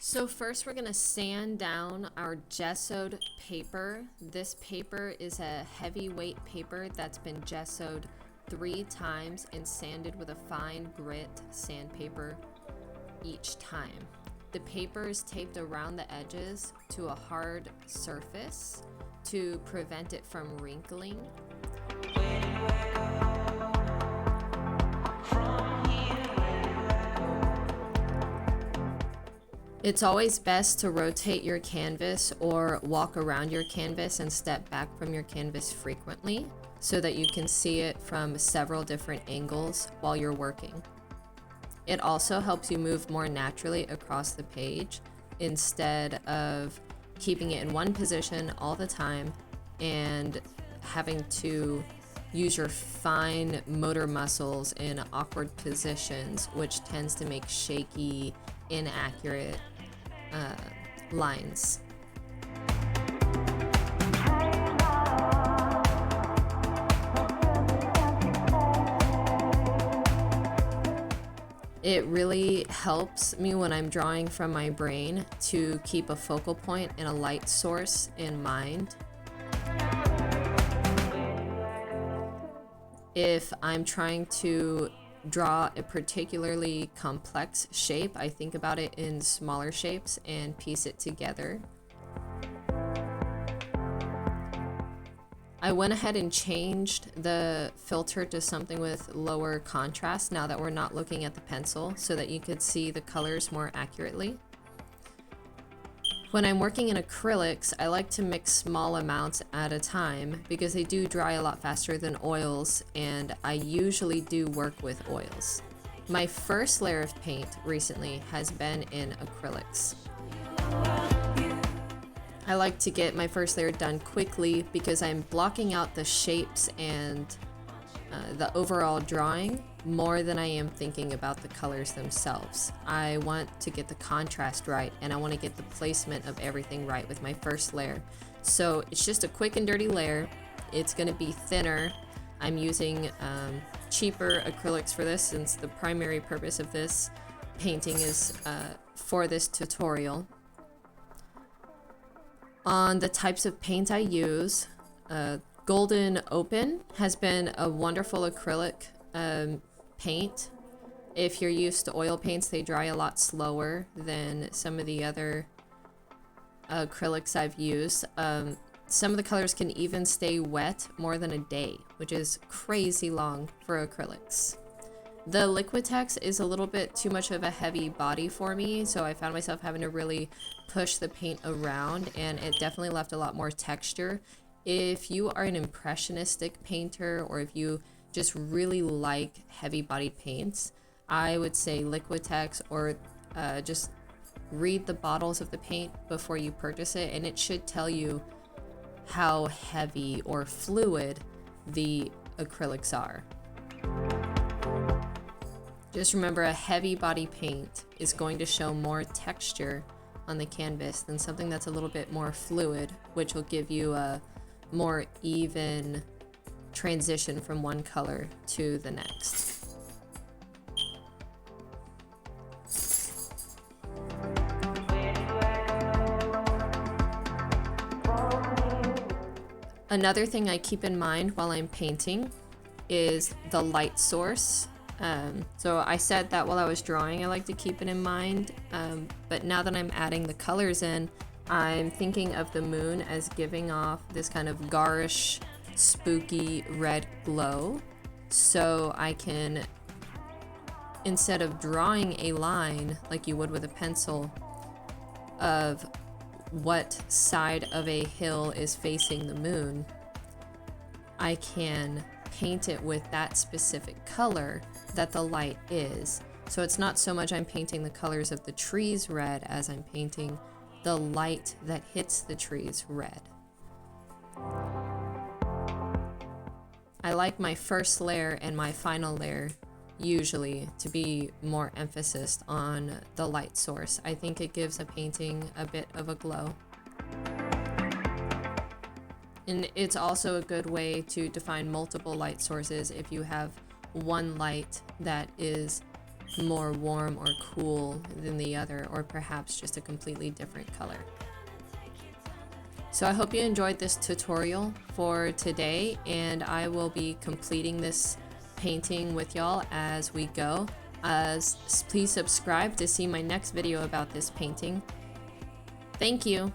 So first we're gonna sand down our gessoed paper. This paper is a heavyweight paper that's been gessoed 3 times and sanded with a fine grit sandpaper each time. The paper is taped around the edges to a hard surface to prevent it from wrinkling. It's always best to rotate your canvas or walk around your canvas and step back from your canvas frequently so that you can see it from several different angles while you're working. It also helps you move more naturally across the page instead of keeping it in one position all the time and having to use your fine motor muscles in awkward positions, which tends to make shaky, inaccurate lines. It really helps me when I'm drawing from my brain to keep a focal point and a light source in mind. If I'm trying to draw a particularly complex shape, I think about it in smaller shapes and piece it together. I went ahead and changed the filter to something with lower contrast now that we're not looking at the pencil so that you could see the colors more accurately. When I'm working in acrylics, I like to mix small amounts at a time because they do dry a lot faster than oils, and I usually do work with oils. My first layer of paint recently has been in acrylics. I like to get my first layer done quickly because I'm blocking out the shapes and the overall drawing more than I am thinking about the colors themselves. I want to get the contrast right, and I want to get the placement of everything right with my first layer. So it's just a quick and dirty layer. It's going to be thinner. I'm using cheaper acrylics for this since the primary purpose of this painting is for this tutorial. On the types of paint I use, Golden Open has been a wonderful acrylic paint. If you're used to oil paints, they dry a lot slower than some of the other acrylics I've used. Some of the colors can even stay wet more than a day, which is crazy long for acrylics. The Liquitex is a little bit too much of a heavy body for me, so I found myself having to really push the paint around, and it definitely left a lot more texture. If you are an impressionistic painter, or if you just really like heavy bodied paints, I would say Liquitex, or just read the bottles of the paint before you purchase it, and it should tell you how heavy or fluid the acrylics are. Just remember, a heavy body paint is going to show more texture on the canvas than something that's a little bit more fluid, which will give you a more even transition from one color to the next. Another thing I keep in mind while I'm painting is the light source. So I said that while I was drawing, I like to keep it in mind, but now that I'm adding the colors in, I'm thinking of the moon as giving off this kind of garish, spooky red glow. So I can, instead of drawing a line like you would with a pencil of what side of a hill is facing the moon, I can paint it with that specific color that the light is. So it's not so much I'm painting the colors of the trees red as I'm painting the light that hits the trees red. I like my first layer and my final layer usually to be more emphasis on the light source. I think it gives a painting a bit of a glow. And it's also a good way to define multiple light sources if you have one light that is more warm or cool than the other, or perhaps just a completely different color. So I hope you enjoyed this tutorial for today, and I will be completing this painting with y'all as we go. Please subscribe to see my next video about this painting. Thank you.